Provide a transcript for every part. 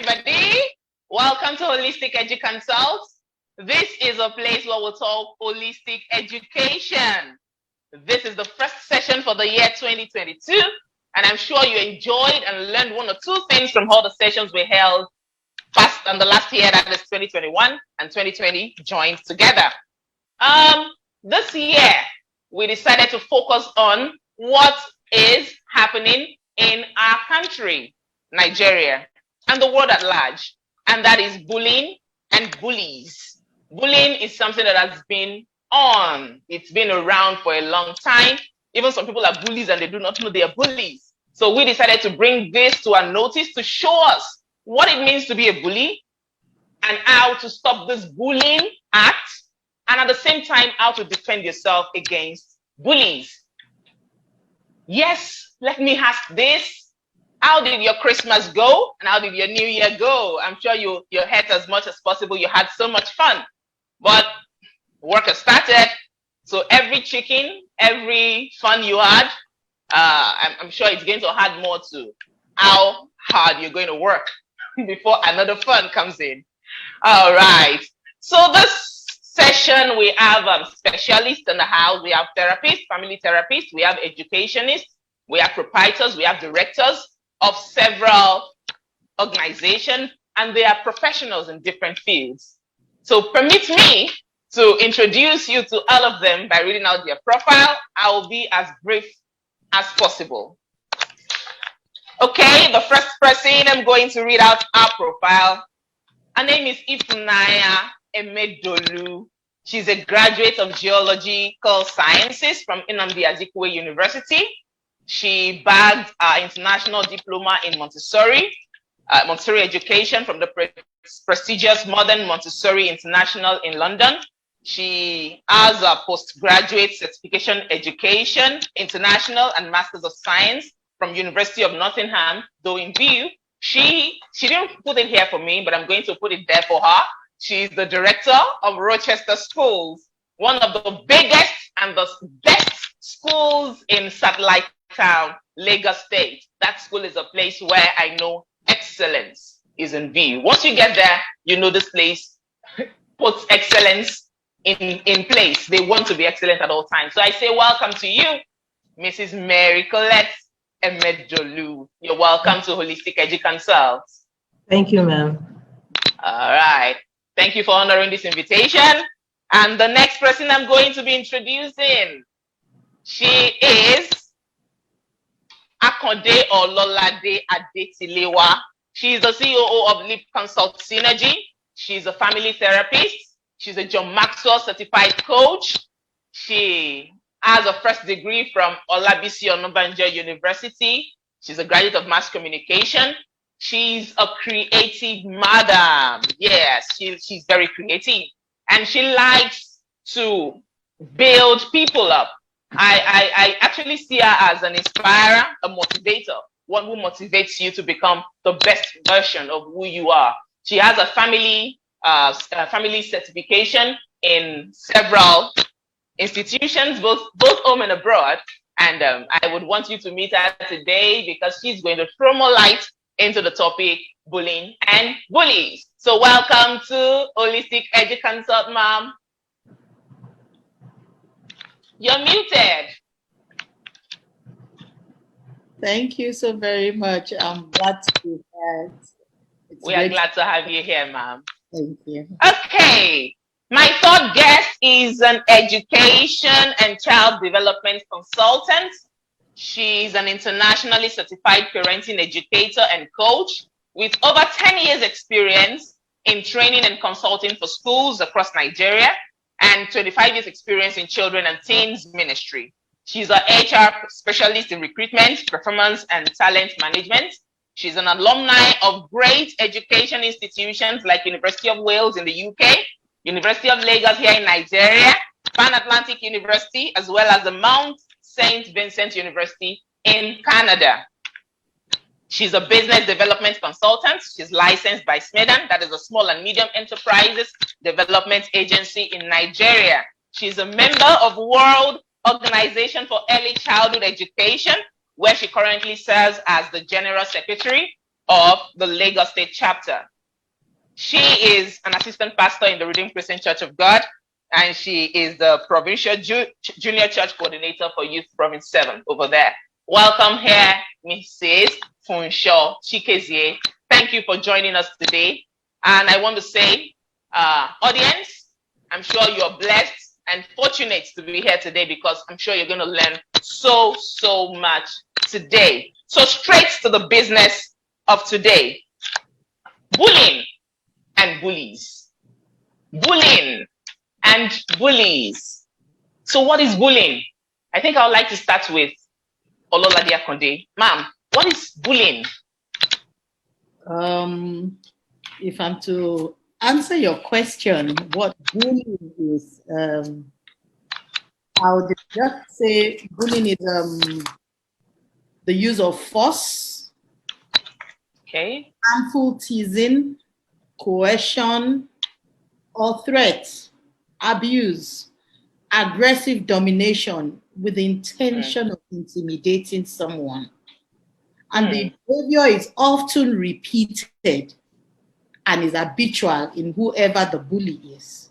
everybody. Welcome to Holistic Edu-Consult. This is a place where we'll talk holistic education. This is the first session for the year 2022, and I'm sure you enjoyed and learned one or two things from all the sessions we held past and the last year, that is 2021 and 2020 joined together. This year, we decided to focus on what is happening in our country, Nigeria, and the world at large, and that is bullying and bullies. Bullying is something that has been on. It's been around for a long time. Even some people are bullies and they do not know they are bullies. So we decided to bring this to our notice to show us what it means to be a bully and how to stop this bullying act, and at the same time, how to defend yourself against bullies. Yes, let me ask this. How did your Christmas go? And how did your New Year go? I'm sure you had as much as possible. You had so much fun. But work has started. So every chicken, every fun you had, I'm sure it's going to add more to how hard you're going to work before another fun comes in. All right. So this session, we have specialists in the house. We have therapists, family therapists. We have educationists. We have proprietors. We have directors of several organizations, and they are professionals in different fields. So permit me to introduce you to all of them by reading out their profile. I will be as brief as possible. Okay, the first person I'm going to read out our profile. Her name is Ifunanya Emedolu. She's a graduate of geological sciences from Nnamdi Azikiwe University. She bagged her international diploma in Montessori education from the prestigious Modern Montessori International in London. She has a postgraduate certification education, international and Masters of Science from University of Nottingham, though in view. She didn't put it here for me, but I'm going to put it there for her. She's the director of Rochester Schools, one of the biggest and the best schools in Satellite Town, Lagos State. That school is a place where I know excellence is in view. Once you get there, you know this place puts excellence in place. They want to be excellent at all times. So I say welcome to you, Mrs. Mary Colette Emedolu. You're welcome to Holistic Edu-Consult. Thank you, ma'am. All right. Thank you for honoring this invitation. And the next person I'm going to be introducing, she is Akonde Ololade Adetilewa. She is the COO of Edu-Consult Synergy. She's a family therapist. She's a John Maxwell certified coach. She has a first degree from Olabisi Onabanjo University. She's a graduate of mass communication. She's a creative madam. Yes, she's very creative. And she likes to build people up. I actually see her as an inspirer, a motivator, one who motivates you to become the best version of who you are. She has a family certification in several institutions, both home and abroad. And I would want you to meet her today because she's going to throw more light into the topic bullying and bullies. So welcome to Holistic Edu-Consult, ma'am. You're muted. Thank you so very much. I'm glad to be here. We are glad to have you here, ma'am. Thank you. Okay. My third guest is an education and child development consultant. She's an internationally certified parenting educator and coach with over 10 years experience in training and consulting for schools across Nigeria and 25 years experience in children and teens ministry. She's an HR specialist in recruitment, performance, and talent management. She's an alumni of great education institutions like University of Wales in the UK, University of Lagos here in Nigeria, Pan Atlantic University, as well as the Mount St. Vincent University in Canada. She's a business development consultant. She's licensed by SMEDAN, that is a small and medium enterprises development agency in Nigeria. She's a member of World Organization for Early Childhood Education, where she currently serves as the General Secretary. of the Lagos State chapter. She is an assistant pastor in the Redeemed Christian Church of God, and she is the provincial junior church coordinator for Youth Province 7 over there. Welcome here, Mrs. Funsho Chikezie. Thank you for joining us today. And I want to say, audience, I'm sure you're blessed and fortunate to be here today because I'm sure you're going to learn so much today. So straight to the business of today. Bullying and bullies. Bullying and bullies. So what is bullying? I think I would like to start with Ololade Akonde. Ma'am, what is bullying? If I'm to answer your question, what bullying is, I would just say bullying is the use of force, harmful teasing, coercion, or threat, abuse, aggressive domination with the intention of intimidating someone. And the behavior is often repeated and is habitual in whoever the bully is.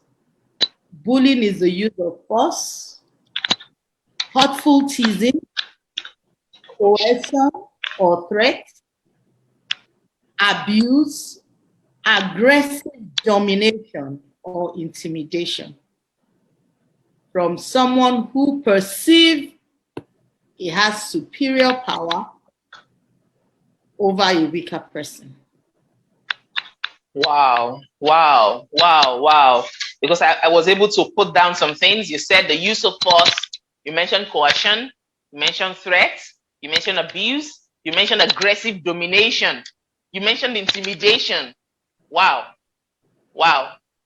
Bullying is the use of force, hurtful teasing, coercion or threat, abuse, aggressive domination or intimidation from someone who perceives he has superior power over a weaker person. Wow. Because I was able to put down some things. You said the use of force, you mentioned coercion, you mentioned threats, you mentioned abuse, you mentioned aggressive domination, you mentioned intimidation. Wow.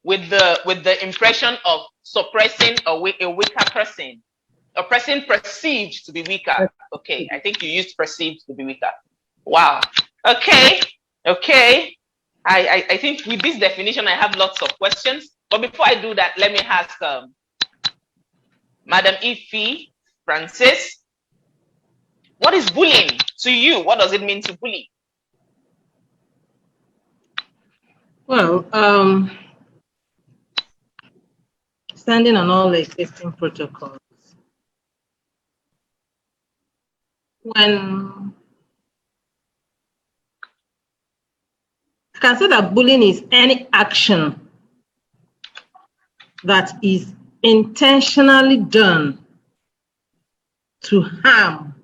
With the impression of suppressing a weaker person, a person perceived to be weaker. Okay, I think you used perceived to be weaker. Wow. Okay. I think with this definition, I have lots of questions. But before I do that, let me ask Madam Ife Francis, what is bullying to you? What does it mean to bully? Well, standing on all existing protocols. When I can say that bullying is any action that is intentionally done to harm,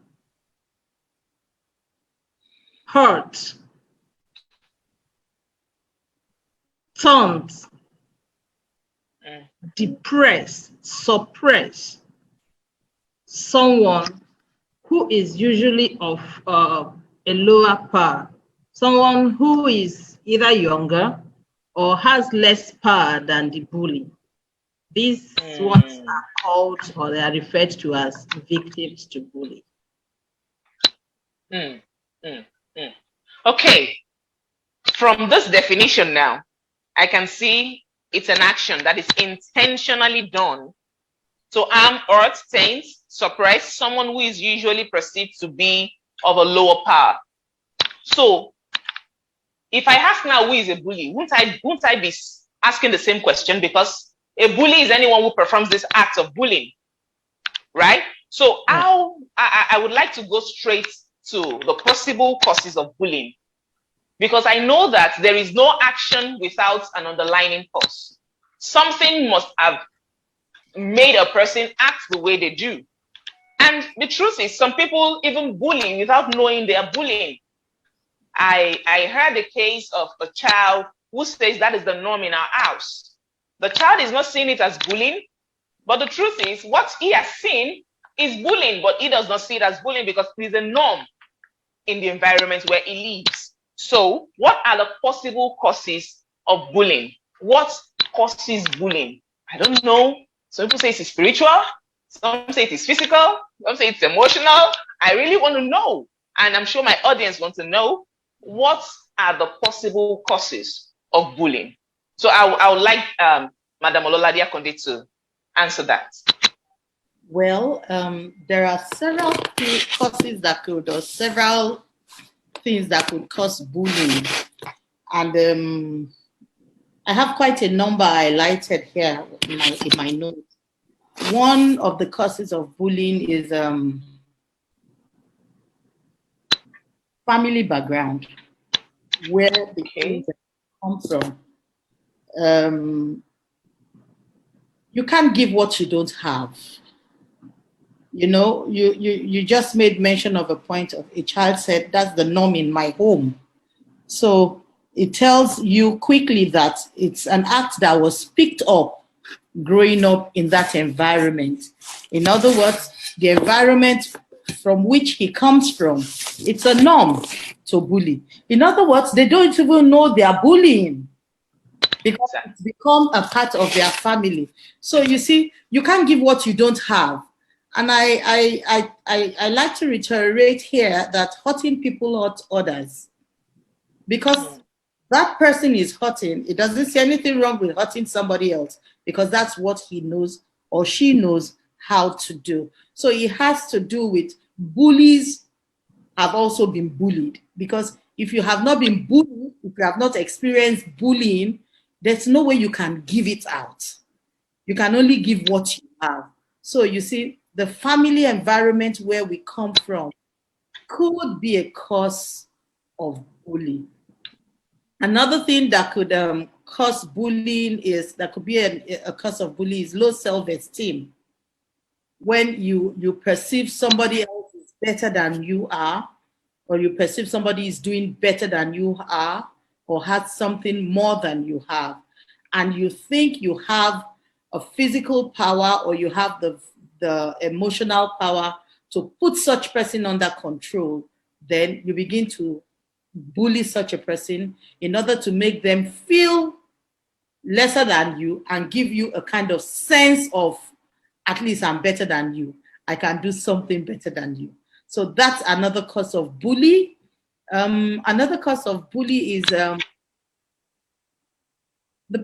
hurt, taunt, depress, suppress someone who is usually of a lower power, someone who is either younger or has less power than the bully. These ones are called, or they are referred to as victims to bully. Okay, from this definition now, I can see it's an action that is intentionally done to harm, hurt, taint, suppress someone who is usually perceived to be of a lower power. So, if I ask now who is a bully, won't I be asking the same question? Because a bully is anyone who performs this act of bullying, right? So how I would like to go straight to the possible causes of bullying, because I know that there is no action without an underlying cause. Something must have made a person act the way they do. And the truth is, some people even bully without knowing they are bullying. I heard a case of a child who says that is the norm in our house. The child is not seeing it as bullying, but the truth is what he has seen is bullying, but he does not see it as bullying because it is a norm in the environment where he lives. So what are the possible causes of bullying? What causes bullying? I don't know. Some people say it is spiritual. Some say it is physical. Some say it's emotional. I really want to know. And I'm sure my audience wants to know, what are the possible causes of bullying? So I would like Madam Ololade Akonde to answer that. Well, there are several causes that could, or several things that could cause bullying. And I have quite a number highlighted here in my notes. One of the causes of bullying is family background, where the things come from. You can't give what you don't have. You know, you just made mention of a point of a child said, that's the norm in my home. So it tells you quickly that it's an act that was picked up growing up in that environment. In other words, the environment from which he comes from, it's a norm to bully. In other words, they don't even know they are bullying because it's become a part of their family. So you see, you can't give what you don't have. And I like to reiterate here that hurting people hurt others. Because that person is hurting, it doesn't see anything wrong with hurting somebody else, because that's what he knows or she knows how to do. So it has to do with bullies have also been bullied. Because if you have not been bullied, if you have not experienced bullying, there's no way you can give it out. You can only give what you have. So you see, the family environment where we come from could be a cause of bullying. Another thing that could cause bullying is, that could be a cause of bullying, is low self-esteem. When you perceive somebody else is better than you are, or you perceive somebody is doing better than you are, or has something more than you have, and you think you have a physical power or you have the emotional power to put such person under control, then you begin to bully such a person in order to make them feel lesser than you and give you a kind of sense of, at least I'm better than you. I can do something better than you. So that's another cause of bully. Another cause of bully is the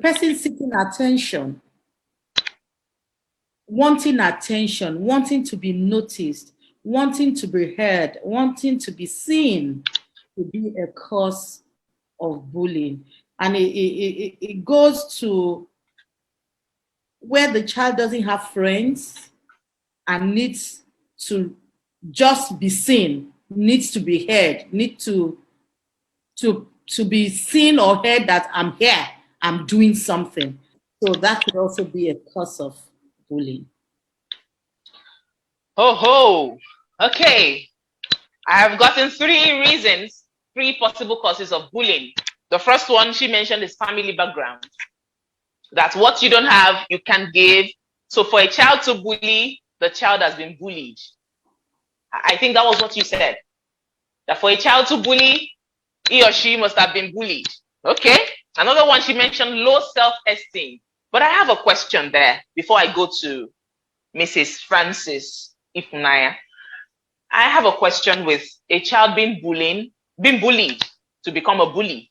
person seeking attention, wanting to be noticed, wanting to be heard, wanting to be seen, to be a cause of bullying. And it goes to where the child doesn't have friends and needs to just be seen, needs to be heard, needs to be seen or heard that I'm here, I'm doing something. So that could also be a cause of bullying. Okay. I have gotten three possible causes of bullying. The first one she mentioned is family background. That's what you don't have, you can give. So for a child to bully, the child has been bullied. I think that was what you said. That for a child to bully, he or she must have been bullied. Okay. Another one she mentioned, low self-esteem. But I have a question there before I go to Mrs. Francis Ifunaya. I have a question with a child being bullied to become a bully.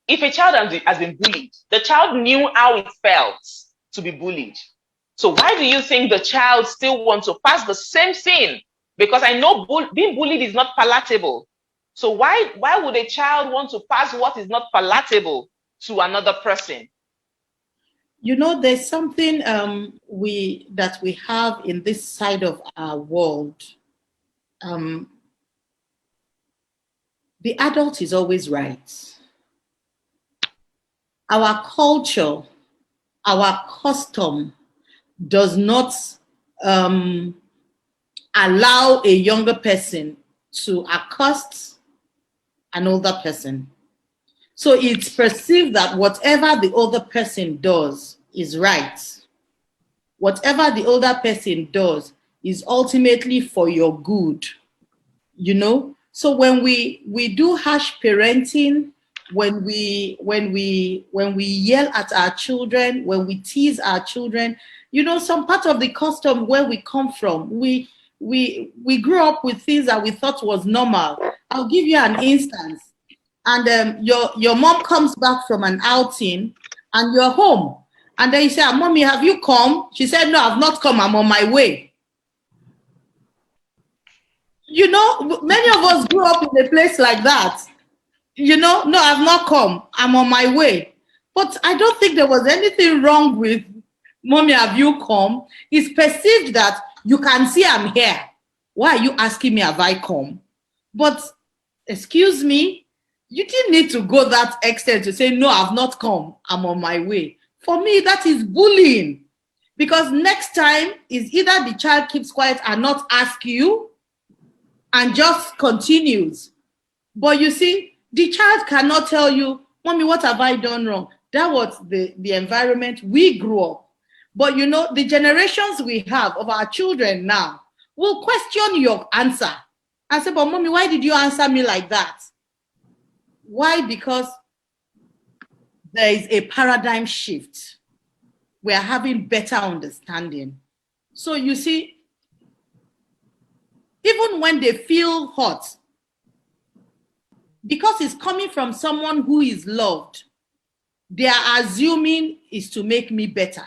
If a child has been bullied, the child knew how it felt to be bullied. So why do you think the child still wants to pass the same thing? Because I know being bullied is not palatable. So why would a child want to pass what is not palatable to another person? You know, there's something we have in this side of our world. The adult is always right. Our culture, our custom does not allow a younger person to accost an older person. So it's perceived that whatever the older person does is right. Whatever the older person does is ultimately for your good, you know? So when we do harsh parenting, when we yell at our children, when we tease our children, you know, some part of the custom where we come from, we grew up with things that we thought was normal. I'll give you an instance. And your mom comes back from an outing and you're home. And then you say, Mommy, have you come? She said, no, I've not come. I'm on my way. You know, many of us grew up in a place like that. You know, no, I've not come. I'm on my way. But I don't think there was anything wrong with, Mommy, have you come? It's perceived that you can see I'm here. Why are you asking me, have I come? But excuse me, you didn't need to go that extent to say, no, I've not come. I'm on my way. For me, that is bullying. Because next time is either the child keeps quiet and not ask you and just continues. But you see, the child cannot tell you, Mommy, what have I done wrong? That was the environment we grew up. But you know, the generations we have of our children now will question your answer and say, but Mommy, why did you answer me like that? Why? Because there is a paradigm shift. We are having better understanding. So you see, even when they feel hot, because it's coming from someone who is loved, they are assuming is to make me better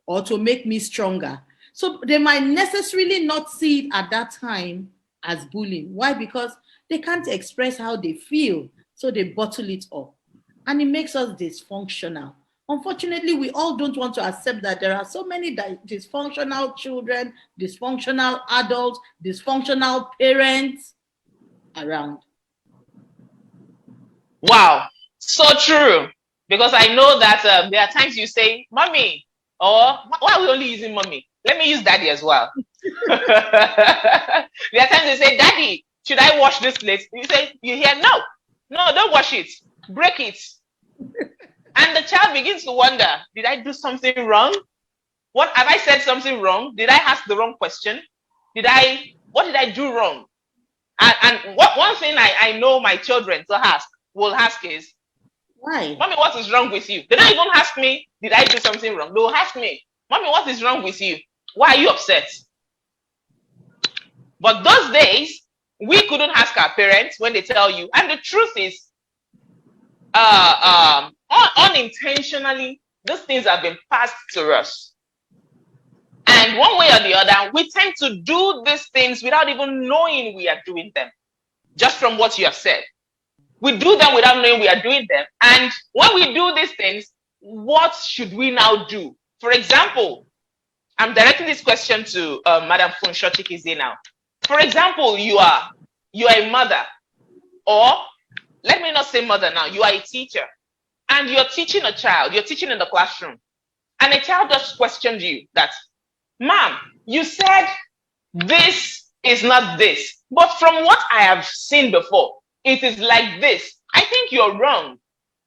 or to make me stronger. So they might necessarily not see it at that time as bullying. Why? Because they can't express how they feel, so they bottle it up. And it makes us dysfunctional. Unfortunately, we all don't want to accept that there are so many dysfunctional children, dysfunctional adults, dysfunctional parents around. Wow, so true. Because I know that there are times you say, Mommy, or why are we only using Mommy? Let me use Daddy as well. There are times they say, Daddy, should I wash this plate? You say, you hear, no, don't wash it. Break it. And the child begins to wonder, did I do something wrong? What have I said something wrong? Did I ask the wrong question? What did I do wrong? And one thing I know my children will ask is, why? Mommy, what is wrong with you? They don't even ask me, did I do something wrong? They will ask me, Mommy, what is wrong with you? Why are you upset? But those days, we couldn't ask our parents when they tell you. And the truth is, unintentionally, these things have been passed to us. And one way or the other, we tend to do these things without even knowing we are doing them, just from what you have said. We do them without knowing we are doing them. And when we do these things, what should we now do? For example, I'm directing this question to Madam Funsho Chikize now. For example, you are a mother, or let me not say mother now, you are a teacher, and you're teaching a child, you're teaching in the classroom, and a child just questioned you that, Ma'am, you said this is not this, but from what I have seen before, it is like this. I think you're wrong.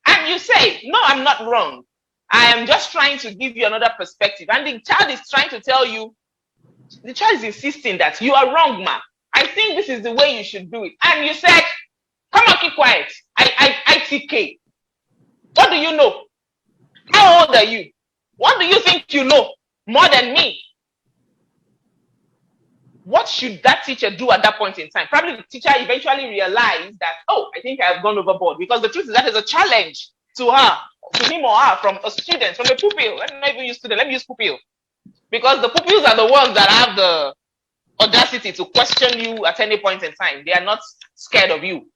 And you say, no, I'm not wrong. I am just trying to give you another perspective. And the child is trying to tell you, the child is insisting that you are wrong, ma. I think this is the way you should do it. And you said, come on, keep quiet. ITK. What do you know? How old are you? What do you think you know more than me? What should that teacher do at that point in time? Probably the teacher eventually realized that, oh, I think I have gone overboard, because the truth is that is a challenge to her, to him or her, from a student, from a pupil. Let me not even use student, let me use pupil. Because the pupils are the ones that have the audacity to question you at any point in time. They are not scared of you.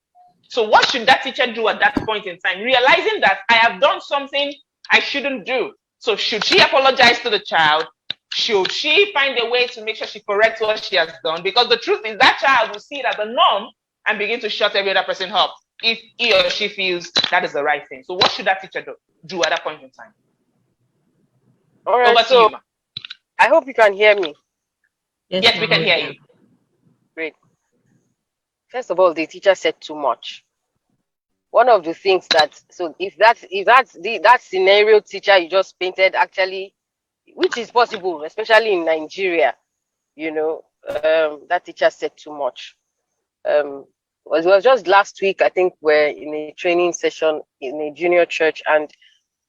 So what should that teacher do at that point in time? Realizing that I have done something I shouldn't do. So should she apologize to the child? Should she find a way to make sure she corrects what she has done? Because the truth is that child will see it as a norm and begin to shut every other person up if he or she feels that is the right thing. So what should that teacher do at that point in time? All right, Over so to you, ma. I hope you can hear me. Yes, we can hear you. Great. First of all, the teacher said too much. One of the things that, so if that scenario teacher you just painted actually, which is possible, especially in Nigeria, you know, that teacher said too much. It was just last week, I think we're in a training session in a junior church, and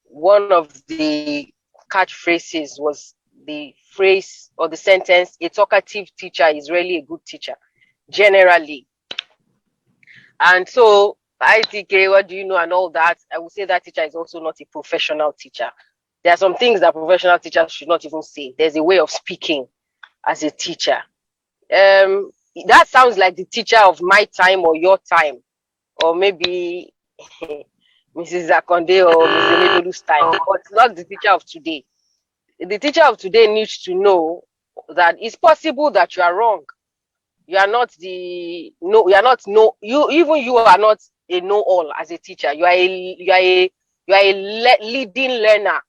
one of the catchphrases was the phrase or the sentence, a talkative teacher is really a good teacher, generally. And so, ITK, what do you know, and all that, I would say that teacher is also not a professional teacher. There are some things that professional teachers should not even say. There's a way of speaking as a teacher. that sounds like the teacher of my time or your time, or maybe Mrs. Akonde or Mrs. Medolu's time, but not the teacher of today. The teacher of today needs to know that it's possible that you are wrong. You are not you are not you are not a know-all as a teacher. You are a leading learner.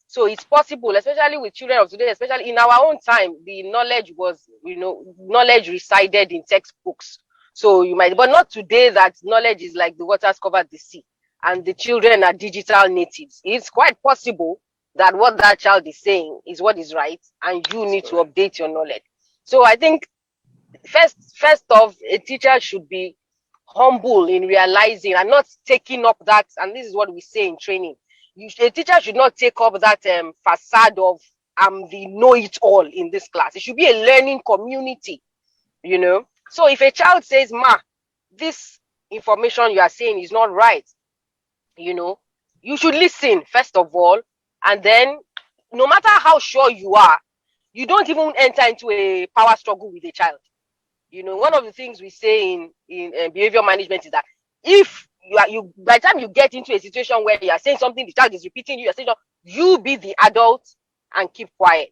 So it's possible, especially with children of today, especially in our own time, the knowledge was, knowledge resided in textbooks. So you might, but not today that knowledge is like the waters covered the sea and the children are digital natives. It's quite possible that what that child is saying is what is right, and you need to update your knowledge. So I think first off, a teacher should be humble in realizing and not taking up that, and this is what we say in training. A teacher should not take up that facade of I'm the know-it-all in this class. It should be a learning community, So if a child says, "Ma, this information you are saying is not right," you should listen first of all, and then no matter how sure you are, you don't even enter into a power struggle with a child. One of the things we say in behavior management is that if by the time you get into a situation where you are saying something, the child is repeating you are saying, you be the adult and keep quiet.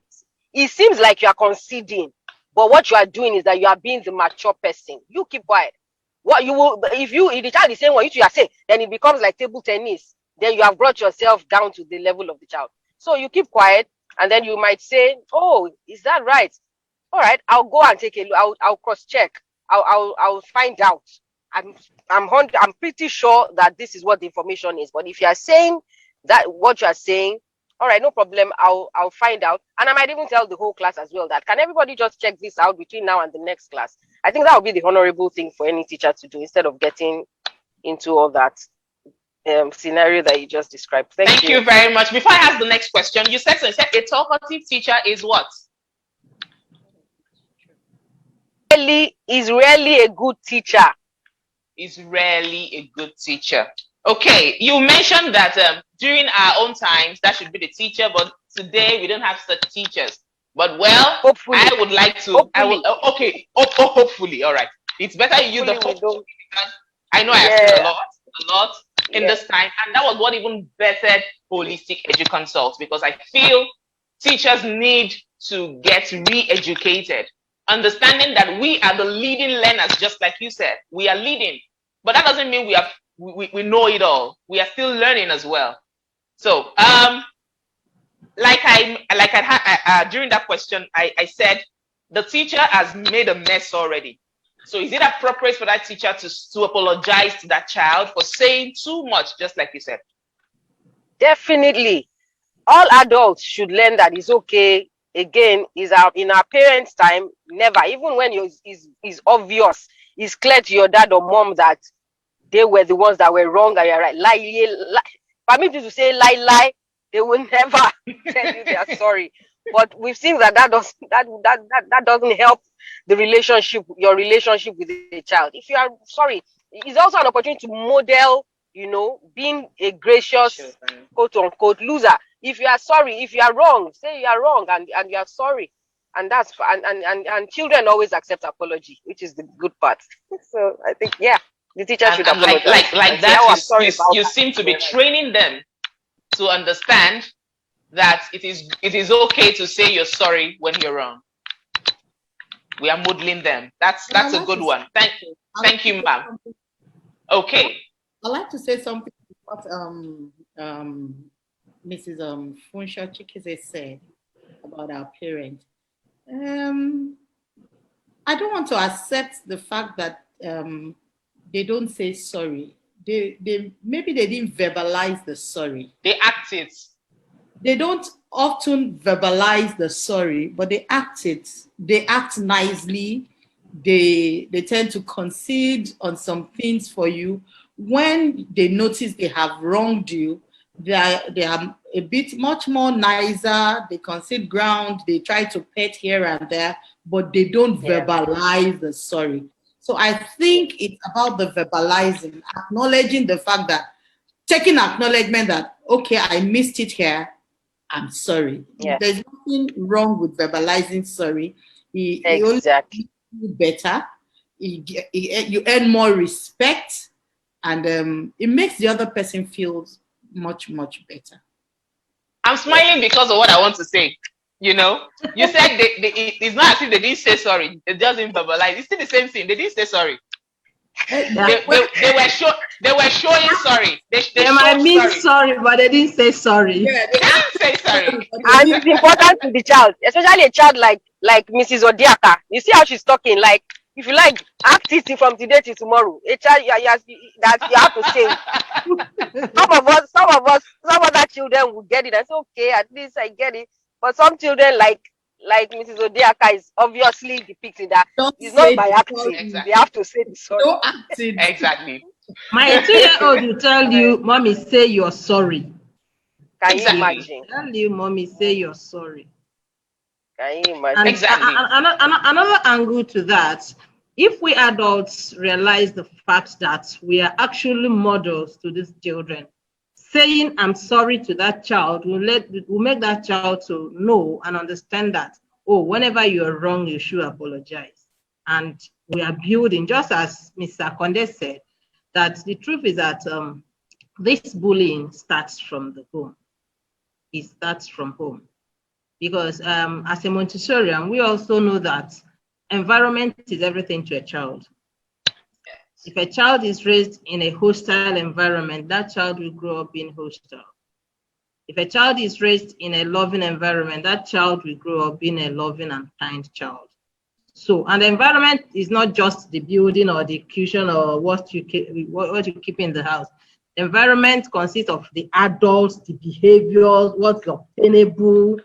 It seems like you are conceding, but what you are doing is that you are being the mature person. You keep quiet. What you will, if the child is saying what you are saying, then it becomes like table tennis. Then you have brought yourself down to the level of the child. So you keep quiet, and then you might say, "Oh, is that right? All right, I'll go and take a look. I'll cross check. I'll find out. I'm pretty sure that this is what the information is. But if you are saying that what you are saying, all right, no problem. I'll find out, and I might even tell the whole class as well that can everybody just check this out between now and the next class. I think that would be the honorable thing for any teacher to do instead of getting into all that scenario that you just described. Thank you very much. Before I ask the next question, you said a talkative teacher is what? Is rarely a good teacher. Is rarely a good teacher. Okay, you mentioned that during our own times that should be the teacher, but today we don't have such teachers. But well, hopefully. I would like to. Hopefully. I will. Okay. Hopefully, all right. It's better you use the hopefully because I know I have seen a lot in this time, and that was what even bettered holistic Edu-Consult, because I feel teachers need to get re-educated. Understanding that we are the leading learners, just like you said, we are leading, but that doesn't mean we know it all. We are still learning as well. So, during that question, I said the teacher has made a mess already. So, is it appropriate for that teacher to apologize to that child for saying too much, just like you said? Definitely, all adults should learn that it's okay. Again, in our parents' time, never, even when it's obvious, it's clear to your dad or mom that they were the ones that were wrong and you're right. Lie. Permit you to say lie, they will never tell you they are sorry. But we've seen that doesn't help your relationship with the child. If you are sorry, it's also an opportunity to model, being a gracious, quote unquote, loser. If you are sorry, if you are wrong, say you are wrong and you are sorry. And that's and children always accept apology, which is the good part. So I think the teacher should apologize. Like that, you seem to be training them to understand that it is okay to say you're sorry when you're wrong. We are modeling them. That's a good one. Thank you, ma'am. Okay. I'd like to say something about Mrs. Funsha Chikize said about our parents. I don't want to accept the fact that they don't say sorry. Maybe they didn't verbalize the sorry. They act it. They don't often verbalize the sorry, but they act it. They act nicely. They tend to concede on some things for you. When they notice they have wronged you, they are a bit much more nicer. They concede ground. They try to pet here and there, but they don't verbalize the sorry. So I think it's about the verbalizing, acknowledging the fact that, taking acknowledgement that, okay, I missed it here. I'm sorry. Yeah. There's nothing wrong with verbalizing sorry. He only makes you better. you earn more respect, and it makes the other person feel much, much better. I'm smiling because of what I want to say. You know, you said it's not as if they didn't say sorry. They just didn't verbalize. It's still the same thing. They didn't say sorry. Yeah. They were showing sorry. They might showed mean sorry. but they didn't say sorry. Yeah, They didn't say sorry. And it's important to the child, especially a child like Mrs. Odiaka. You see how she's talking. Like, if you like, act it from today to tomorrow. A child, that you have to say. Some other children will get it. That's okay. At least I get it. But some children, like Mrs. Odiaka, is obviously depicting that it's not by acting. Exactly. They have to say the sorry. no acting. Exactly. My 2-year-old will tell you, Mommy, say you're sorry. Can Exactly. you imagine? Tell you, Mommy, say you're sorry. Can you imagine? And Exactly. another angle to that, if we adults realize the fact that we are actually models to these children, saying I'm sorry to that child will make that child to know and understand that, oh, whenever you're wrong, you should apologize. And we are building, just as Mr. Konde said, that the truth is that this bullying starts from the home. It starts from home. Because as a Montessorian, we also know that environment is everything to a child. If a child is raised in a hostile environment, that child will grow up being hostile. If a child is raised in a loving environment, that child will grow up being a loving and kind child. So, and the environment is not just the building or the kitchen or what you keep in the house. The environment consists of the adults, the behaviors, what's obtainable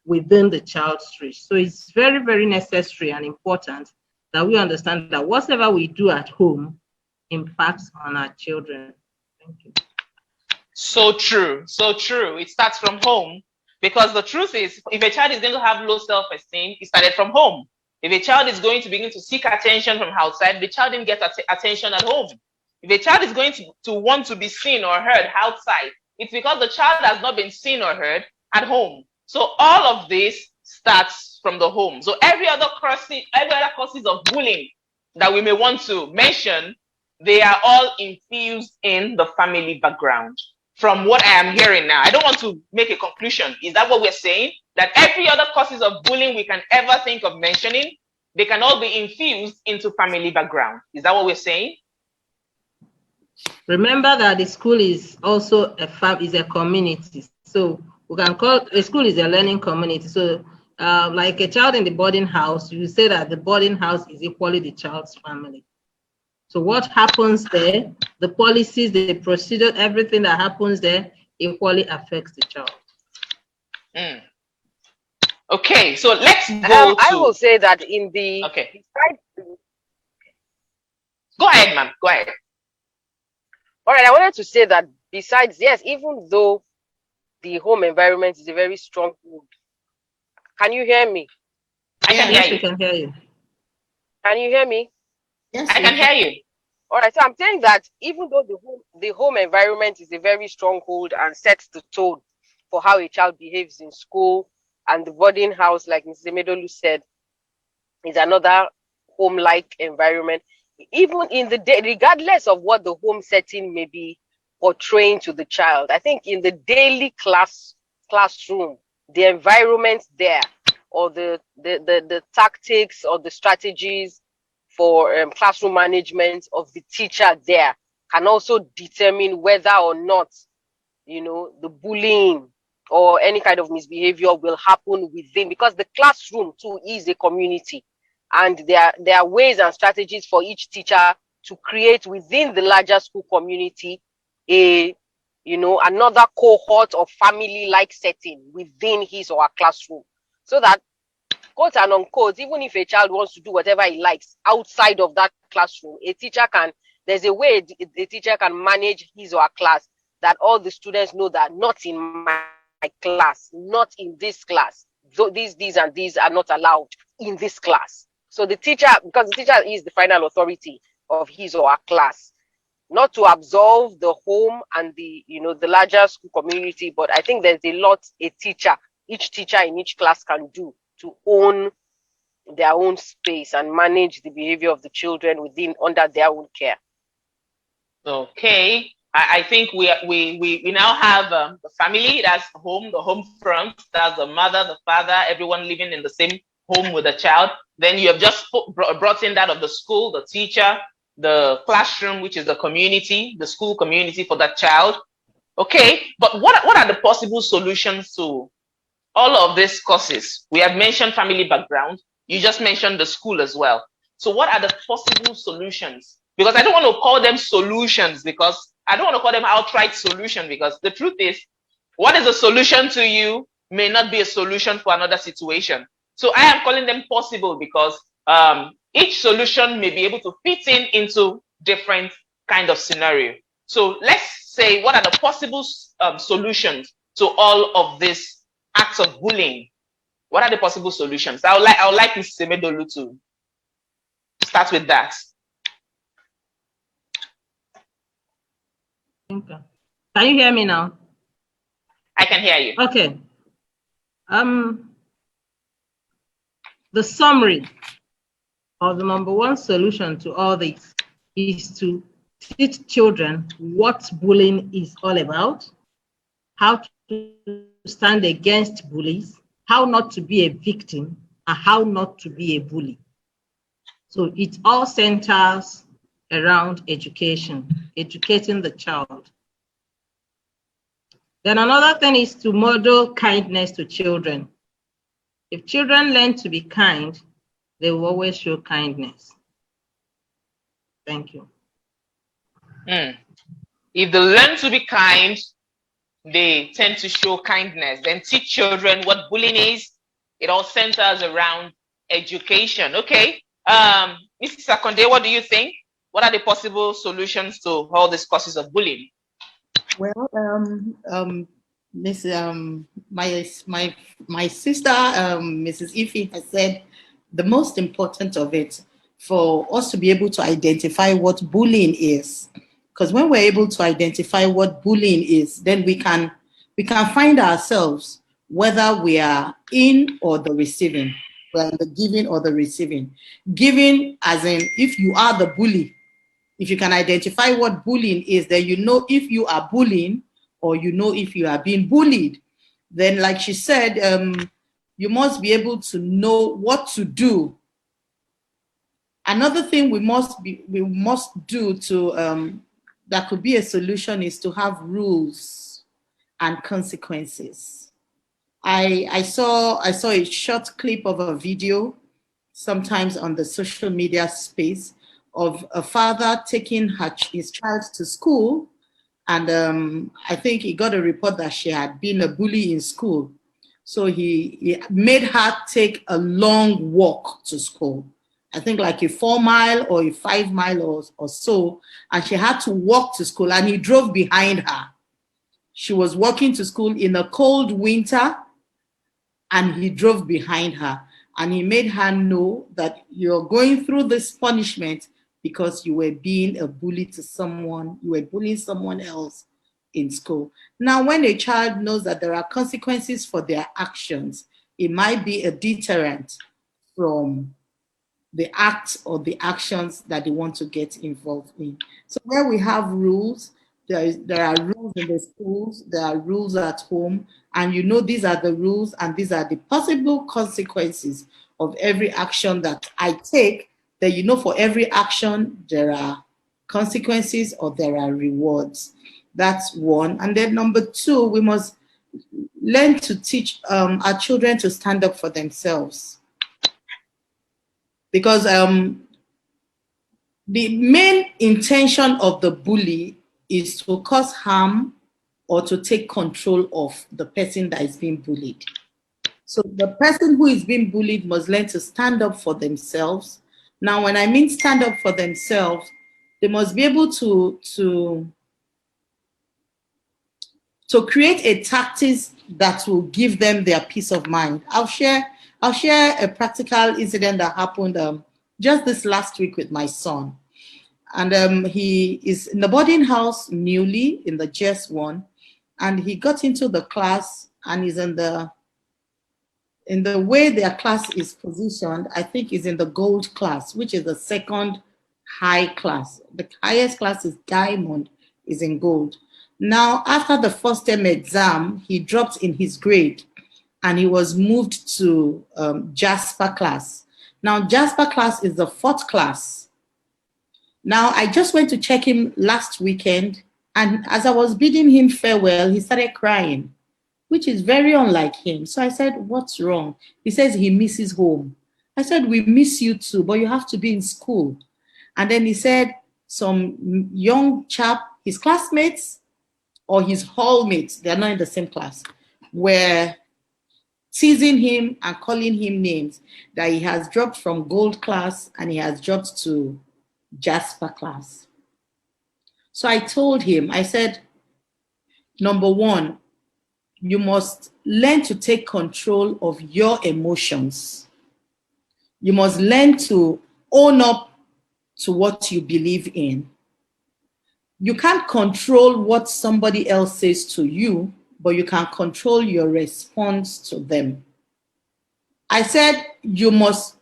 within the child's reach. So it's very, very necessary and important that we understand that whatever we do at home impacts on our children. Thank you. So true. So true. It starts from home, because the truth is, if a child is going to have low self-esteem, it started from home. If a child is going to begin to seek attention from outside, the child didn't get attention at home. If a child is going to want to be seen or heard outside, it's because the child has not been seen or heard at home. So all of this starts from the home. So every other causes of bullying that we may want to mention, they are all infused in the family background. From what I am hearing now, I don't want to make a conclusion. Is that what we're saying? That every other causes of bullying we can ever think of mentioning, they can all be infused into family background. Is that what we're saying? Remember that the school is also a community. So we can call a school is a learning community. So like a child in the boarding house, you say that the boarding house is equally the child's family. So what happens there, the policies, the procedure, everything that happens there equally affects the child. Okay, so let's go I will say that in the... Okay. Go ahead, ma'am. Go ahead. All right, I wanted to say that besides, yes, even though the home environment is a very strong hold. Can you hear me? I can hear you. I can hear you. Can you hear me? Yes, I can hear you. All right, so I'm saying that even though the home environment is a very strong hold and sets the tone for how a child behaves in school, and the boarding house, like Mrs. Emedolu said, is another home-like environment. Even in the day, regardless of what the home setting may be portraying to the child, I think in the daily classroom, the environment there, or the tactics or the strategies for classroom management of the teacher there can also determine whether or not, the bullying or any kind of misbehavior will happen within, because the classroom too is a community, and there are ways and strategies for each teacher to create within the larger school community another cohort of family-like setting within his or her classroom, so that, quote and unquote, even if a child wants to do whatever he likes outside of that classroom, there's a way a teacher can manage his or her class that all the students know that not in my class, not in this class, these and these are not allowed in this class. So the teacher, because the teacher is the final authority of his or her class, not to absolve the home and the larger school community, but I think there's a lot each teacher in each class can do to own their own space and manage the behavior of the children under their own care. Okay. I think we now have the family, that's home, the home front, that's the mother, the father, everyone living in the same home with the child. Then you have just brought in that of the school, the teacher, the classroom, which is the community, the school community for that child. Okay, but what are the possible solutions to all of these causes? We have mentioned family background. You just mentioned the school as well. So what are the possible solutions? Because I don't want to call them solutions, because I don't want to call them outright solution, because the truth is, what is a solution to you may not be a solution for another situation. So I am calling them possible because each solution may be able to fit into different kind of scenario. So let's say, what are the possible solutions to all of these acts of bullying? What are the possible solutions? I would like Mrs. Emedolu to start with that. Okay. Can you hear me now? I can hear you. Okay. The summary of the number one solution to all this is to teach children what bullying is all about, how to stand against bullies, how not to be a victim, and how not to be a bully. So it all centers around education, educating the child. Then another thing is to model kindness to children. If children learn to be kind, they will always show kindness. Thank you. If they learn to be kind, they tend to show kindness. Then teach children what bullying is. It all centers around education. Okay. Mrs. Akonde, what do you think? What are the possible solutions to all these causes of bullying? Well, my sister, Mrs. Ife, has said the most important of it for us to be able to identify what bullying is. Because when we're able to identify what bullying is, then we can find ourselves whether we are in or the receiving. We're in the giving or the receiving. Giving as in, if you are the bully, if you can identify what bullying is, then you know if you are bullying or you know if you are being bullied. Then, like she said, you must be able to know what to do. Another thing we must do to that could be a solution is to have rules and consequences. I saw a short clip of a video, sometimes on the social media space, of a father taking his child to school, and I think he got a report that she had been a bully in school. So he made her take a long walk to school. I think like a 4-mile or a 5-mile or so, and she had to walk to school, and he drove behind her. She was walking to school in a cold winter, and he drove behind her, and he made her know that you're going through this punishment because you were being a bully to someone, you were bullying someone else in school. Now, when a child knows that there are consequences for their actions, it might be a deterrent from the acts or the actions that they want to get involved in. So where we have rules, there are rules in the schools, there are rules at home, and you know these are the rules and these are the possible consequences of every action that I take. That you know for every action there are consequences or there are rewards. That's one. And then number two, we must learn to teach our children to stand up for themselves. Because the main intention of the bully is to cause harm or to take control of the person that is being bullied. So the person who is being bullied must learn to stand up for themselves. Now, when I mean stand up for themselves, they must be able to create a tactics that will give them their peace of mind. I'll share a practical incident that happened just this last week with my son. And he is in the boarding house newly in the GS1, and he got into the class and is in the in the way their class is positioned, I think is in the gold class, which is the second high class. The highest class is diamond, is in gold. Now, after the first term exam, he dropped in his grade and he was moved to Jasper class. Now, Jasper class is the fourth class. Now, I just went to check him last weekend, and as I was bidding him farewell, he started crying, which is very unlike him. So I said, what's wrong? He says he misses home. I said, we miss you too, but you have to be in school. And then he said some young chap, his classmates or his hallmates, they're not in the same class, were teasing him and calling him names, that he has dropped from gold class and he has dropped to Jasper class. So I told him, I said, number one, you must learn to take control of your emotions. You must learn to own up to what you believe in. You can't control what somebody else says to you, but you can control your response to them. I said you must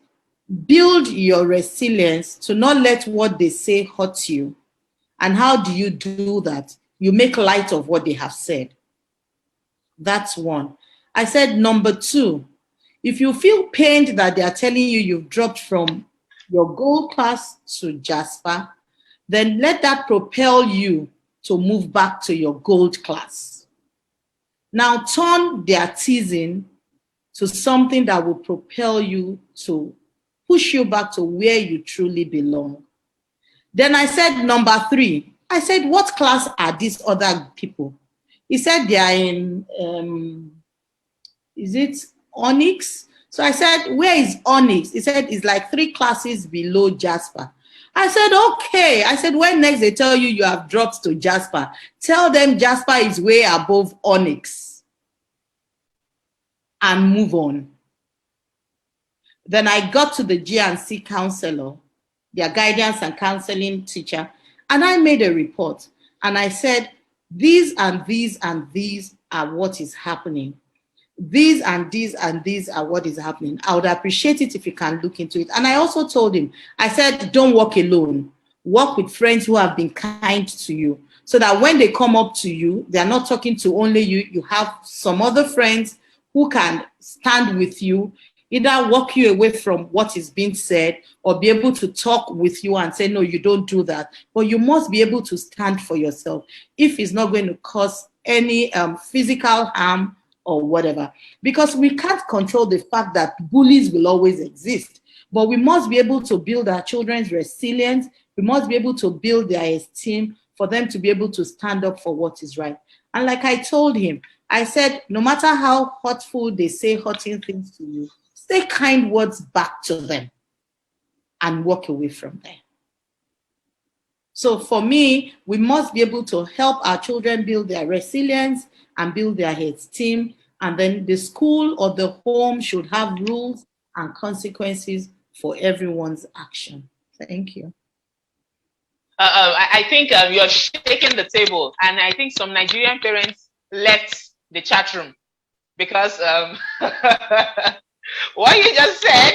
build your resilience to not let what they say hurt you. And how do you do that? You make light of what they have said. That's one. I said, number two, if you feel pained that they are telling you you've dropped from your gold class to Jasper, then let that propel you to move back to your gold class. Now turn their teasing to something that will propel you to push you back to where you truly belong. Then I said, number three, I said, what class are these other people? He said they are in, is it Onyx? So I said, where is Onyx? He said, it's like 3 classes below Jasper. I said, okay. I said, when next they tell you you have dropped to Jasper, tell them Jasper is way above Onyx and move on. Then I got to the G&C counselor, their guidance and counseling teacher, and I made a report. And I said, these and these and these are what is happening. These and these and these are what is happening. I would appreciate it if you can look into it. And I also told him, I said, don't walk alone. Work with friends who have been kind to you, so that when they come up to you, they're not talking to only you. You have some other friends who can stand with you, either walk you away from what is being said or be able to talk with you and say, no, you don't do that. But you must be able to stand for yourself if it's not going to cause any physical harm or whatever. Because we can't control the fact that bullies will always exist. But we must be able to build our children's resilience. We must be able to build their esteem for them to be able to stand up for what is right. And like I told him, I said, no matter how hurtful they say hurting things to you, say kind words back to them and walk away from there. So for me, we must be able to help our children build their resilience and build their esteem. And then the school or the home should have rules and consequences for everyone's action. Thank you. I think you're shaking the table, and I think some Nigerian parents left the chat room because what you just said,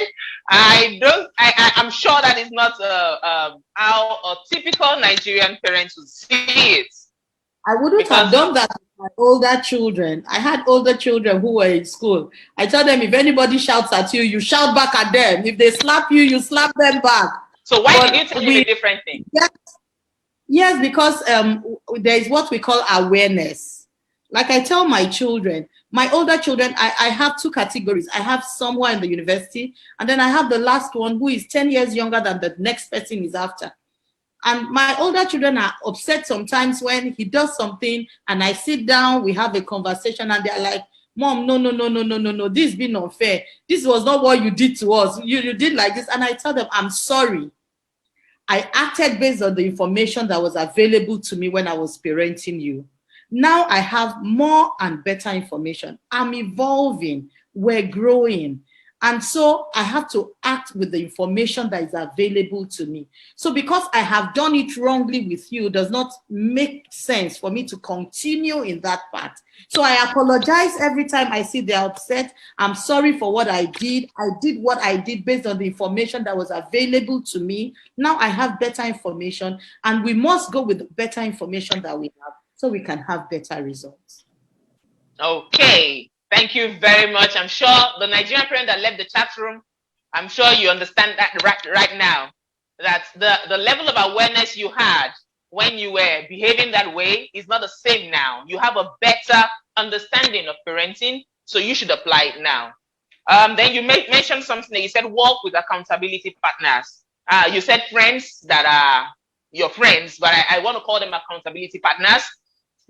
I'm sure that is not how a typical Nigerian parent would see it. I wouldn't have done that with my older children. I had older children who were in school. I told them, if anybody shouts at you, you shout back at them. If they slap you, you slap them back. So why did you tell me a different thing? Yes, because there is what we call awareness. Like I tell my children, my older children, I have 2 categories. I have some who are in the university, and then I have the last one who is 10 years younger than the next person is after. And my older children are upset sometimes when he does something and I sit down, we have a conversation, and they're like, Mom, no, this has been unfair. This was not what you did to us. You did like this. And I tell them, I'm sorry. I acted based on the information that was available to me when I was parenting you. Now I have more and better information. I'm evolving. We're growing. And so I have to act with the information that is available to me. So because I have done it wrongly with you does not make sense for me to continue in that path. So I apologize every time I see they're upset. I'm sorry for what I did. I did what I did based on the information that was available to me. Now I have better information, and we must go with the better information that we have so we can have better results. Okay. Thank you very much. I'm sure the Nigerian parent that left the chat room, I'm sure you understand that right now, that the level of awareness you had when you were behaving that way is not the same now. You have a better understanding of parenting, so you should apply it now. Then you mentioned something that you said, work with accountability partners. You said friends that are your friends, but I want to call them accountability partners,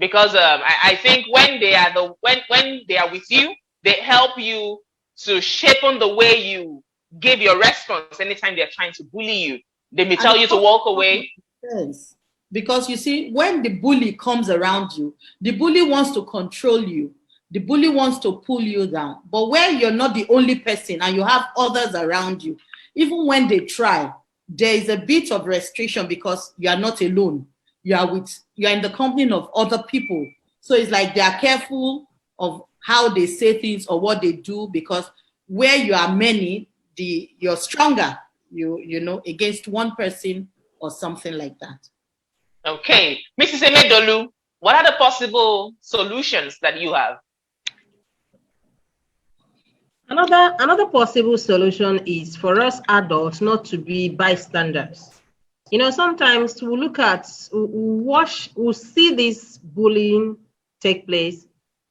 because I think when they are when they are with you, they help you to shape on the way you give your response anytime they're trying to bully you. They may tell you to walk away. Yes. Because you see, when the bully comes around you, the bully wants to control you. The bully wants to pull you down. But where you're not the only person and you have others around you, even when they try, there is a bit of restriction because you are not alone. You are in the company of other people. So it's like they are careful of how they say things or what they do, because where you are many, you're stronger, you know, against one person or something like that. Okay. Mrs. Emedolu, what are the possible solutions that you have? Another possible solution is for us adults not to be bystanders. You know, sometimes we look at, we'll see this bullying take place.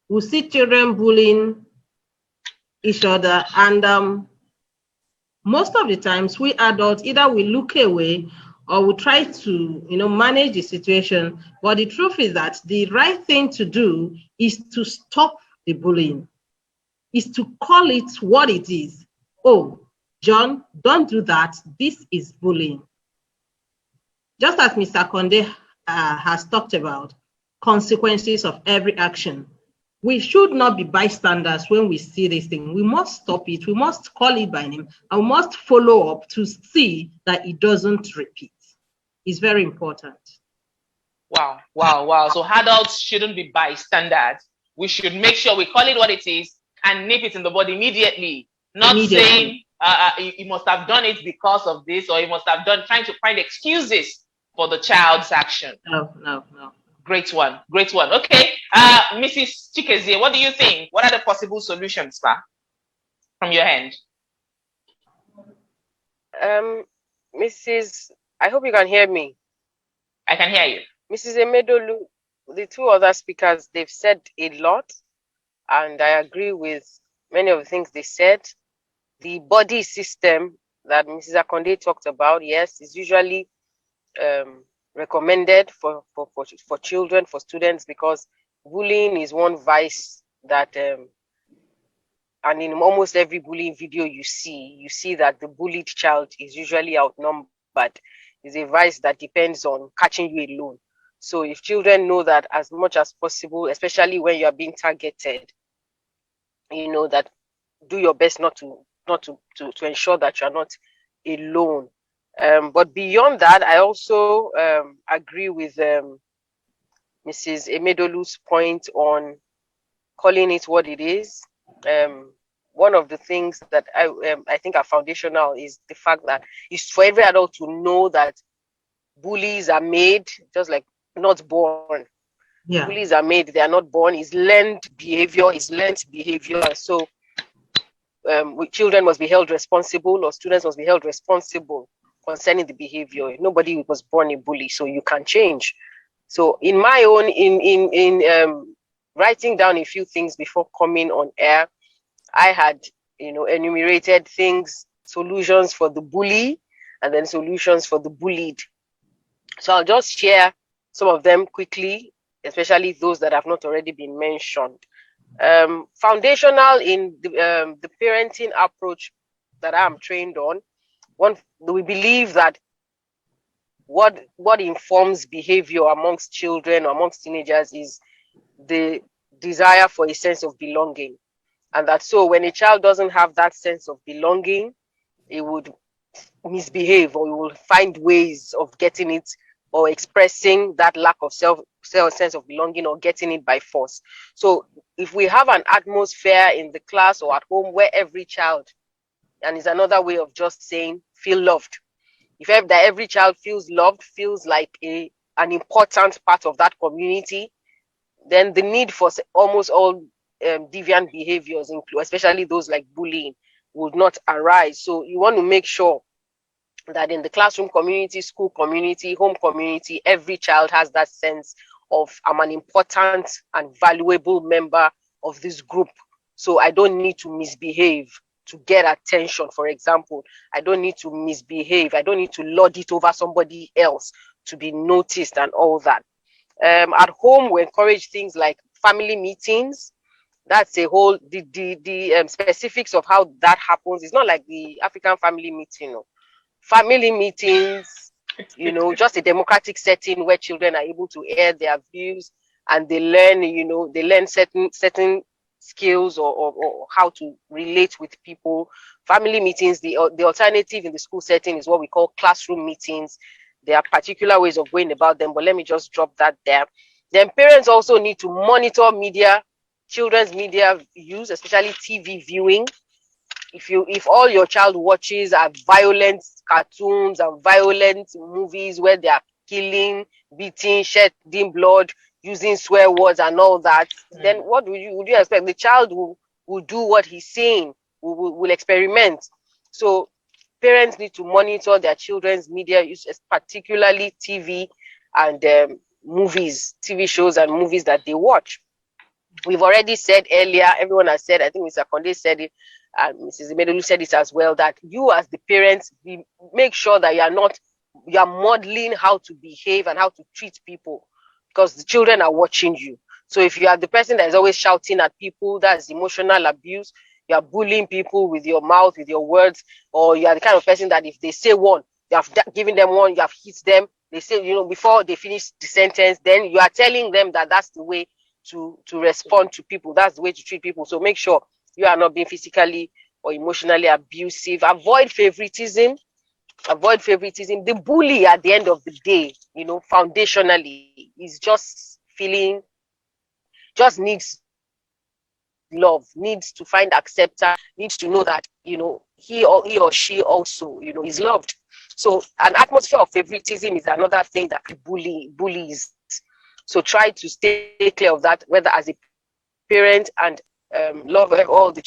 We'll see children bullying each other. And most of the times we adults, either we look away or we try to, you know, manage the situation. But the truth is that the right thing to do is to stop the bullying, is to call it what it is. Oh, John, don't do that. This is bullying. Just as Mr. Conde has talked about, consequences of every action. We should not be bystanders when we see this thing. We must stop it. We must call it by name, and we must follow up to see that it doesn't repeat. It's very important. Wow, wow, wow. So adults shouldn't be bystanders. We should make sure we call it what it is and nip it in the bud immediately. Not saying you must have done it because of this, or you must have done, trying to find excuses for the child's action. No. Great one, great one. Okay, Mrs. Chikezie, what do you think? What are the possible solutions, from your end? Mrs. I hope you can hear me. I can hear you. Mrs. Emedolu, the two other speakers, they've said a lot, and I agree with many of the things they said. The body system that Mrs. Akonde talked about, yes, is usually recommended for children, for students, because bullying is one vice that, and in almost every bullying video you see that the bullied child is usually outnumbered. It's a vice that depends on catching you alone. So if children know that as much as possible, especially when you are being targeted, you know that do your best not to ensure that you are not alone. But beyond that, I also agree with Mrs. Emedolu's point on calling it what it is. One of the things that I think are foundational is the fact that it's for every adult to know that bullies are made, just like not born. Yeah. Bullies are made, they are not born. It's learned behavior, So children must be held responsible, or students must be held responsible concerning the behavior. Nobody was born a bully, so you can change. So in my own, in writing down a few things before coming on air, I had, enumerated things, solutions for the bully, and then solutions for the bullied. So I'll just share some of them quickly, especially those that have not already been mentioned. Foundational in the parenting approach that I'm trained on, we believe that what informs behavior amongst children or amongst teenagers is the desire for a sense of belonging. And that so when a child doesn't have that sense of belonging, he would misbehave, or he will find ways of getting it or expressing that lack of sense of belonging, or getting it by force. So if we have an atmosphere in the class or at home where every child, and is another way of just saying feel loved, if every child feels loved, feels like an important part of that community, then the need for almost all deviant behaviors, especially those like bullying, would not arise. So you want to make sure that in the classroom community, school community, home community, every child has that sense of I'm an important and valuable member of this group. So I don't need to misbehave to get attention. For example, I don't need to misbehave. I don't need to lord it over somebody else to be noticed and all that. At home, we encourage things like family meetings. That's a whole, the specifics of how that happens. It's not like the African family meeting. No. Family meetings, just a democratic setting where children are able to air their views, and they learn certain skills or how to relate with people. Family meetings, the alternative in the school setting is what we call classroom meetings. There are particular ways of going about them, but let me just drop that there. Then parents also need to monitor children's media use, especially TV viewing. If all your child watches are violent cartoons and violent movies where they are killing, beating, shedding blood, using swear words and all that, then what would you expect? The child will do what he's saying, will experiment. So parents need to monitor their children's media use, particularly TV and movies, TV shows and movies that they watch. We've already said earlier, everyone has said, I think Mr. Konde said it, and Mrs. Imedolu said it as well, that you as the parents, make sure that you are modeling how to behave and how to treat people, because the children are watching you. So if you are the person that is always shouting at people, that's emotional abuse. You are bullying people with your mouth, with your words, or you are the kind of person that if they say one, you have given them one, you have hit them, they say, before they finish the sentence, then you are telling them that that's the way to respond to people. That's the way to treat people. So make sure you are not being physically or emotionally abusive. Avoid favoritism. The bully at the end of the day, foundationally, is just needs love, needs to find acceptance, needs to know that, he or she also, is loved. So an atmosphere of favoritism is another thing that bullies. So try to stay clear of that, whether as a parent, and love all the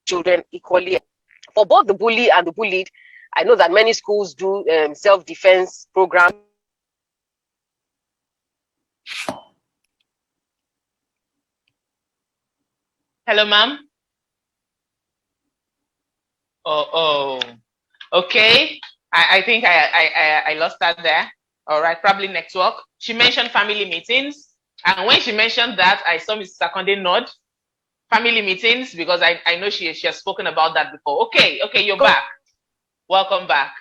children equally. For both the bully and the bullied, I know that many schools do self-defense programs. Hello, ma'am. Oh, okay. I think I lost that there. All right, probably network. She mentioned family meetings, and when she mentioned that, I saw Mrs. Akonde nod. Family meetings, because I know she has spoken about that before. Okay, you're back. Welcome back.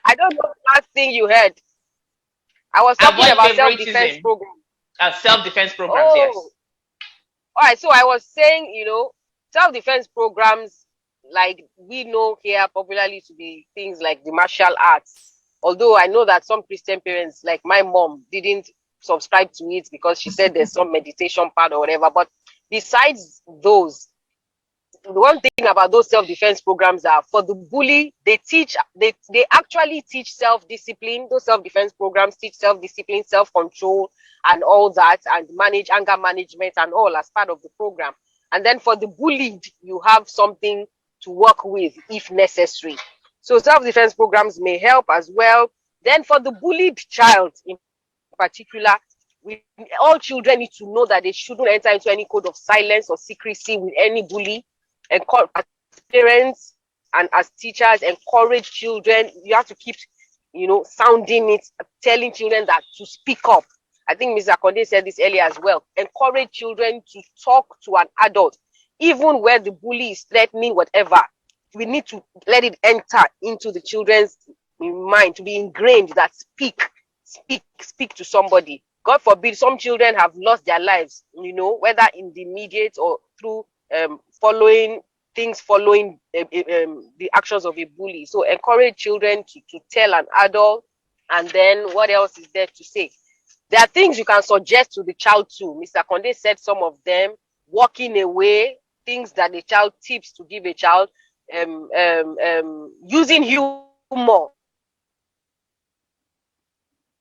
I don't know the last thing you heard. I was talking about self-defense programs. Self-defense programs, yes. All right, so I was saying, self-defense programs, like we know here popularly to be things like the martial arts. Although I know that some Christian parents, like my mom, didn't subscribe to it because she said there's some meditation part or whatever. But besides those, the one thing about those self-defense programs are for the bully, they actually teach self-discipline. Those self-defense programs teach self-discipline, self-control, and all that, and manage anger management and all as part of the program. And then for the bullied, you have something to work with if necessary. So self-defense programs may help as well. Then for the bullied child in particular, all children need to know that they shouldn't enter into any code of silence or secrecy with any bully. And as parents and as teachers, encourage children. You have to keep, sounding it, telling children that to speak up. I think Ms. Akonde said this earlier as well. Encourage children to talk to an adult, even where the bully is threatening whatever. We need to let it enter into the children's mind, to be ingrained that speak to somebody. God forbid, some children have lost their lives, whether in the immediate or through following the actions of a bully. So encourage children to tell an adult. And then what else is there to say? There are things you can suggest to the child too. Mr. Conde said some of them: walking away, things that the child, tips to give a child, using humor,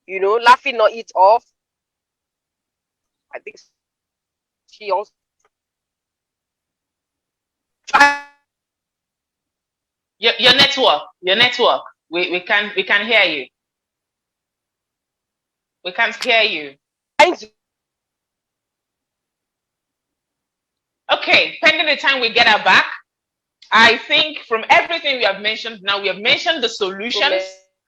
laughing not it off. I think she also Your network. We can hear you. We can't hear you. Okay, pending the time we get her back, I think from everything we have mentioned now, we have mentioned the solutions,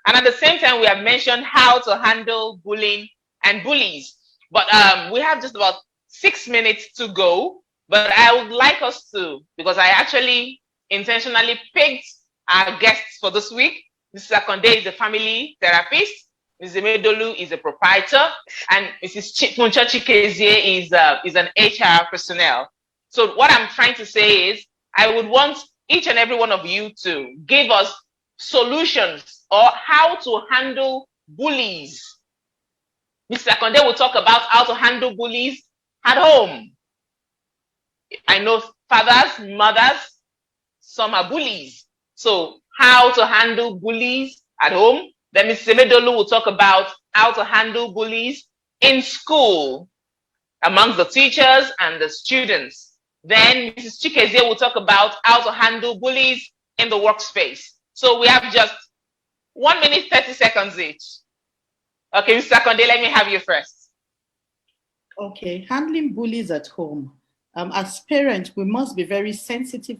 and at the same time, we have mentioned how to handle bullying and bullies. But we have just about 6 minutes to go. But I would like us to, because I actually intentionally picked our guests for this week. Mrs. Akonde is a family therapist. Mrs. Emedolu is a proprietor, and Mrs. Funcha Chikezie is an HR personnel. So what I'm trying to say is, I would want each and every one of you to give us solutions or how to handle bullies. Mr. Akonde will talk about how to handle bullies at home. I know fathers, mothers, some are bullies. So how to handle bullies at home. Then Mrs. Emedolu will talk about how to handle bullies in school amongst the teachers and the students. Then Mrs. Chikezie will talk about how to handle bullies in the workspace. So we have just 1 minute, 30 seconds each. Okay, Mr. Akonde, let me have you first. Okay, handling bullies at home. As parents, we must be very sensitive,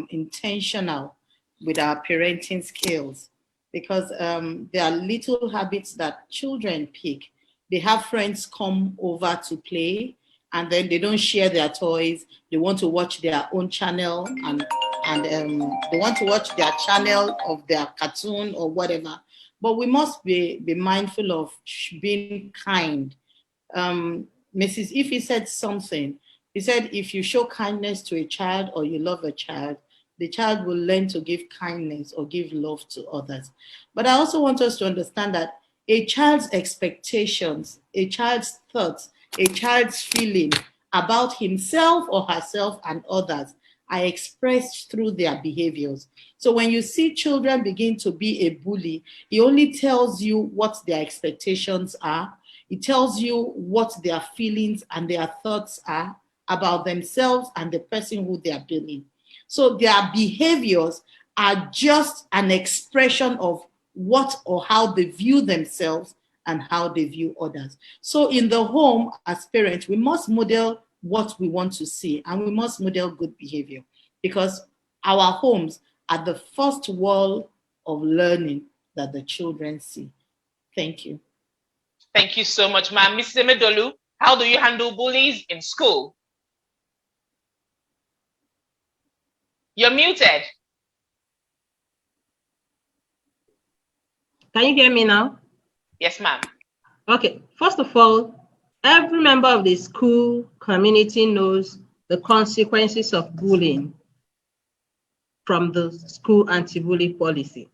intentional with our parenting skills, because there are little habits that children pick. They have friends come over to play, and then they don't share their toys. They want to watch their own channel, and they want to watch their channel of their cartoon or whatever. But we must be mindful of being kind. Mrs. Ife said something. He said, if you show kindness to a child or you love a child, the child will learn to give kindness or give love to others. But I also want us to understand that a child's expectations, a child's thoughts, a child's feeling about himself or herself and others are expressed through their behaviors. So when you see children begin to be a bully, it only tells you what their expectations are. It tells you what their feelings and their thoughts are about themselves and the person who they are bullying. So their behaviors are just an expression of what or how they view themselves and how they view others. So in the home, as parents, we must model what we want to see, and we must model good behavior, because our homes are the first wall of learning that the children see. Thank you. Thank you so much, ma'am. Mrs. Emedolu, how do you handle bullies in school? You're muted. Can you hear me now? Yes, ma'am. Okay, first of all, every member of the school community knows the consequences of bullying from the school anti-bully policy.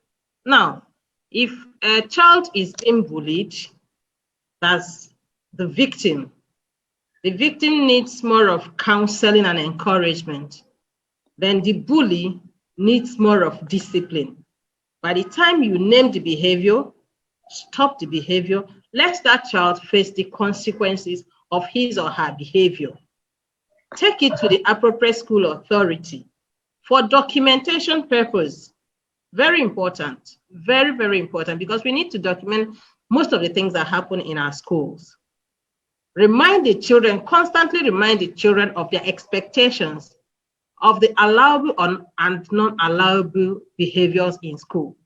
Now, if a child is being bullied, that's the victim. The victim needs more of counseling and encouragement. Then the bully needs more of discipline. By the time you name the behavior, stop the behavior, let that child face the consequences of his or her behavior. Take it to the appropriate school authority for documentation purpose. Very important, very, very important, because we need to document most of the things that happen in our schools. Remind the children, constantly remind the children of their expectations of the allowable and non-allowable behaviors in school.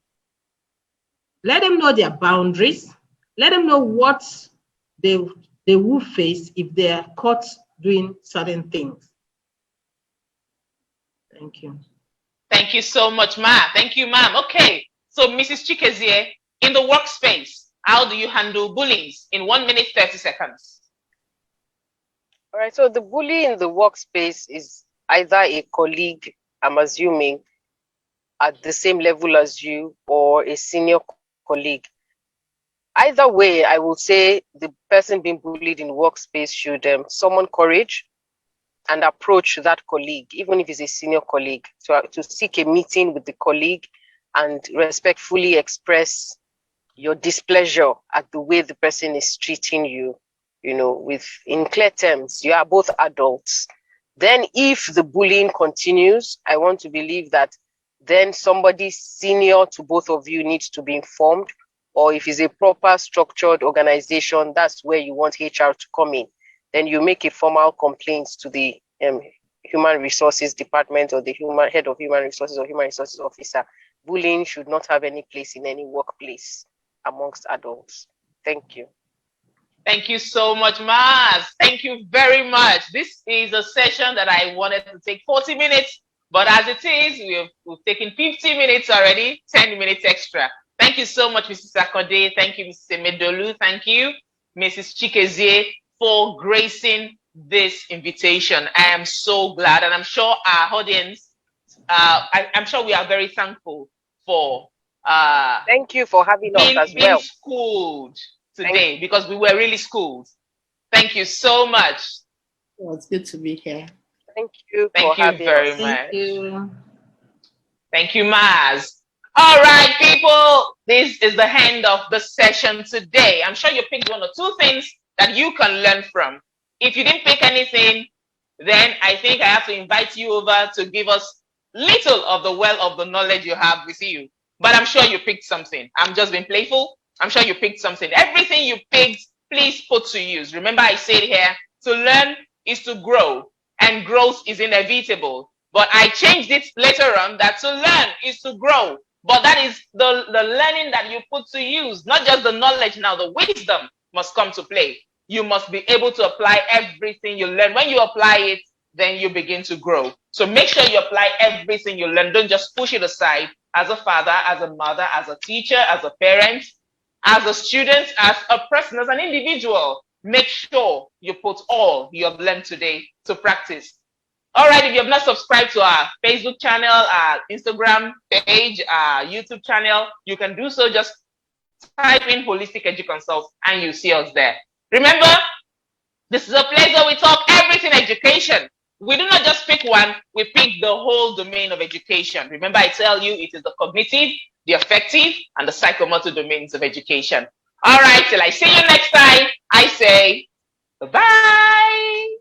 Let them know their boundaries. Let them know what they will face if they are caught doing certain things. Thank you. Thank you so much, ma'am. Thank you, ma'am. Okay, so Mrs. Chikezie, in the workspace, How do you handle bullies in 1 minute, 30 seconds? All right, so the bully in the workspace is either a colleague, I'm assuming, at the same level as you, or a senior colleague. Either way, I will say the person being bullied in workspace should summon courage and approach that colleague, even if it's a senior colleague, to seek a meeting with the colleague and respectfully express your displeasure at the way the person is treating you, in clear terms. You are both adults. Then if the bullying continues, I want to believe that then somebody senior to both of you needs to be informed, or if it's a proper structured organization, that's where you want HR to come in. Then you make a formal complaint to the human resources department or the head of human resources or human resources officer. Bullying should not have any place in any workplace amongst adults. Thank you. Thank you so much, Maz. Thank you very much. This is a session that I wanted to take 40 minutes, but as it is, we've taken 50 minutes already, 10 minutes extra. Thank you so much, Mrs. Akode. Thank you, Mrs. Emedolu. Thank you, Mrs. Chikezie, for gracing this invitation. I am so glad, and I'm sure our audience, I'm sure we are very thankful for thank you for having us as well. Being schooled today, because we were really schooled. Thank you so much. Well, it's good to be here. Thank you. Thank you very much. Thank you. Thank you, Maz. All right, people, this is the end of the session today. I'm sure you picked 1 or 2 things that you can learn from. If you didn't pick anything, then I think I have to invite you over to give us little of the well of the knowledge you have with you. But I'm sure you picked something. I'm just being playful. I'm sure you picked something. Everything you picked, please put to use. Remember, I said here, to learn is to grow, and growth is inevitable. But I changed it later on that to learn is to grow. But that is the learning that you put to use, not just the knowledge now. The wisdom must come to play. You must be able to apply everything you learn. When you apply it, then you begin to grow. So make sure you apply everything you learn. Don't just push it aside. As a father, as a mother, as a teacher, as a parent, as a student, as a person, as an individual, make sure you put all you have learned today to practice. All right, if you have not subscribed to our Facebook channel, our Instagram page, our YouTube channel, you can do so. Just type in Holistic Edu-Consult and you see us there. Remember, this is a place where we talk everything education. We do not just pick one, we pick the whole domain of education. Remember, I tell you, it is the cognitive, the affective, and the psychomotor domains of education. All right, till I see you next time, I say bye-bye.